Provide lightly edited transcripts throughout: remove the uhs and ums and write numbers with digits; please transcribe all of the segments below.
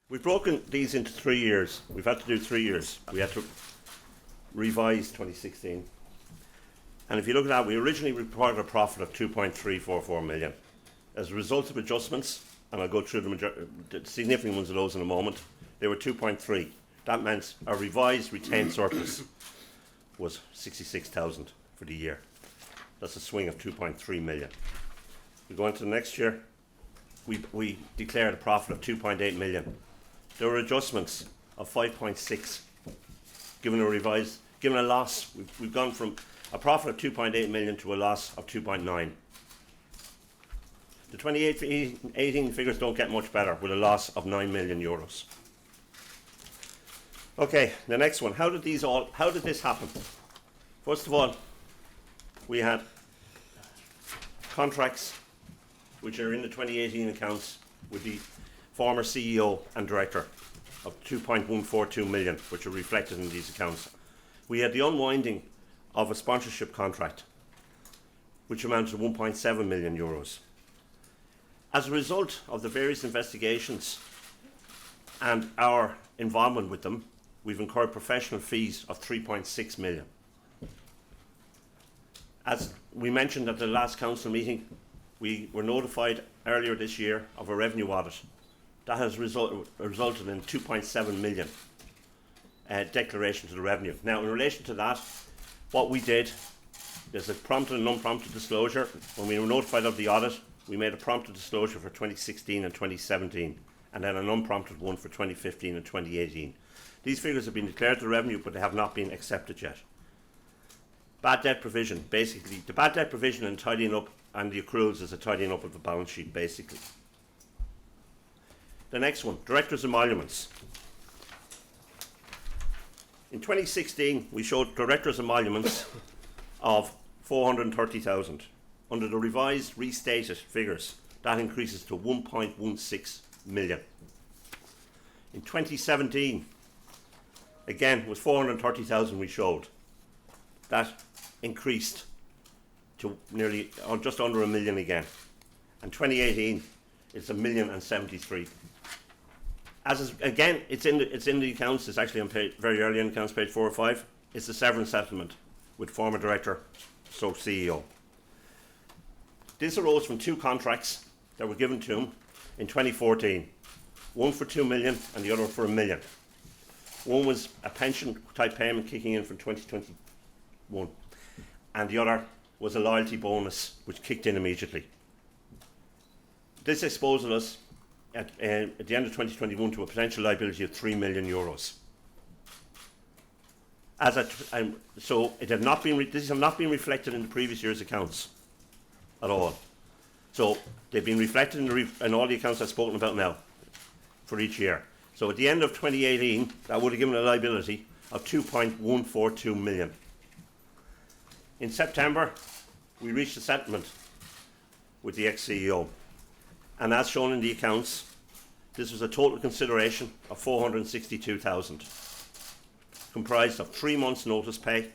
We've broken these into 3 years. We've had to do 3 years. We had to revise 2016. And if you look at that, we originally reported a profit of 2.344 million. As a result of adjustments, and I'll go through the significant ones of those in a moment, they were 2.3. That meant our revised retained surplus was 66,000 for the year. That's a swing of 2.3 million. We go into the next year, we declared a profit of 2.8 million. There were adjustments of 5.6, given a loss. We've gone from a profit of 2.8 million to a loss of 2.9. The 2018 figures don't get much better, with a loss of 9 million euros. Okay, the next one. How did this happen? First of all, we had contracts which are in the 2018 accounts with the former CEO and director of 2.142 million, which are reflected in these accounts. We had the unwinding of a sponsorship contract, which amounted to 1.7 million euros. As a result of the various investigations and our involvement with them, we've incurred professional fees of 3.6 million. As we mentioned at the last council meeting, we were notified earlier this year of a revenue audit. That has resulted in 2.7 million declaration to the revenue. Now, in relation to that, what we did, there's a prompted and unprompted disclosure. When we were notified of the audit, we made a prompted disclosure for 2016 and 2017, and then an unprompted one for 2015 and 2018. These figures have been declared to revenue, but they have not been accepted yet. Bad debt provision, basically, the bad debt provision and tidying up, and the accruals is a tidying up of the balance sheet, basically. The next one, directors' emoluments. In 2016, we showed directors' emoluments of 430,000. Under the revised, restated figures, that increases to 1.16 million. In 2017, again, was 430,000 we showed. That increased to nearly, or just under 1 million again. And 2018, it's 1,073,000. Again, it's in the accounts. It's actually on very early in the accounts, page 4 or 5. It's the severance settlement with former director, so CEO. This arose from 2 contracts that were given to him in 2014. One for 2 million and the other for 1 million. One was a pension type payment kicking in from 2021, and the other was a loyalty bonus which kicked in immediately. This exposed us at the end of 2021 to a potential liability of 3 million euros. So it had not been this have not been reflected in the previous year's accounts at all. So they've been reflected in all the accounts I've spoken about now for each year. So at the end of 2018, that would have given a liability of 2.142 million. In September, we reached a settlement with the ex-CEO. And as shown in the accounts, this was a total consideration of 462,000, comprised of 3 months' notice pay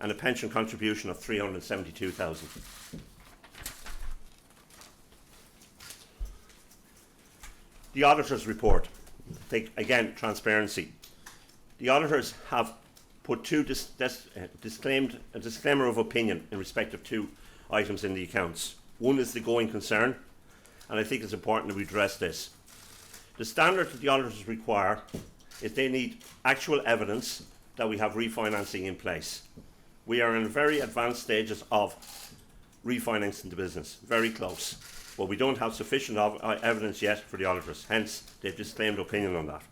and a pension contribution of 372,000. The auditor's report. Again, transparency. The auditors have put a disclaimer of opinion in respect of 2 items in the accounts. One is the going concern, and I think it's important that we address this. The standard that the auditors require is they need actual evidence that we have refinancing in place. We are in very advanced stages of refinancing the business, very close. But we don't have sufficient evidence yet for the auditors, hence they've disclaimed opinion on that.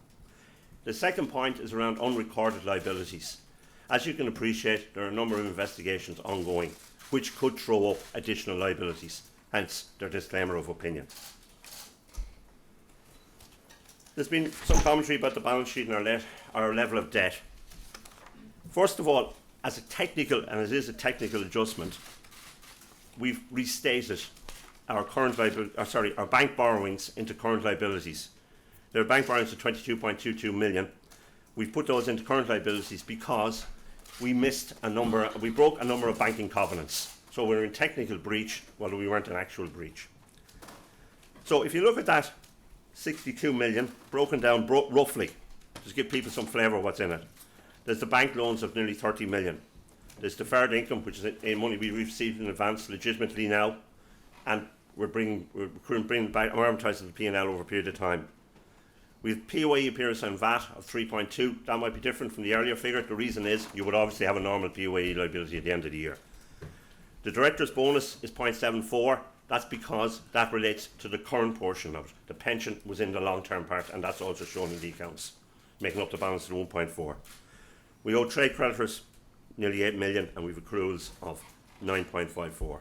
The second point is around unrecorded liabilities. As you can appreciate, there are a number of investigations ongoing which could throw up additional liabilities, hence their disclaimer of opinion. There's been some commentary about the balance sheet and our level of debt. First of all, as a technical, and it is a technical adjustment, we've restated our bank borrowings into current liabilities. There are bank borrowings of 22.22 million. We've put those into current liabilities because we broke a number of banking covenants. So we're in technical breach, while we weren't in actual breach. So if you look at that 62 million, broken down roughly, just give people some flavour of what's in it. There's the bank loans of nearly 30 million. There's deferred income, which is money we received in advance legitimately now, and we're bringing back, amortising the P&L over a period of time. We have POA appearance on VAT of 3.2. That might be different from the earlier figure. The reason is you would obviously have a normal POA liability at the end of the year. The director's bonus is 0.74. That's because that relates to the current portion of it. The pension was in the long-term part, and that's also shown in the accounts, making up the balance of 1.4. We owe trade creditors nearly 8 million, and we have accruals of 9.54.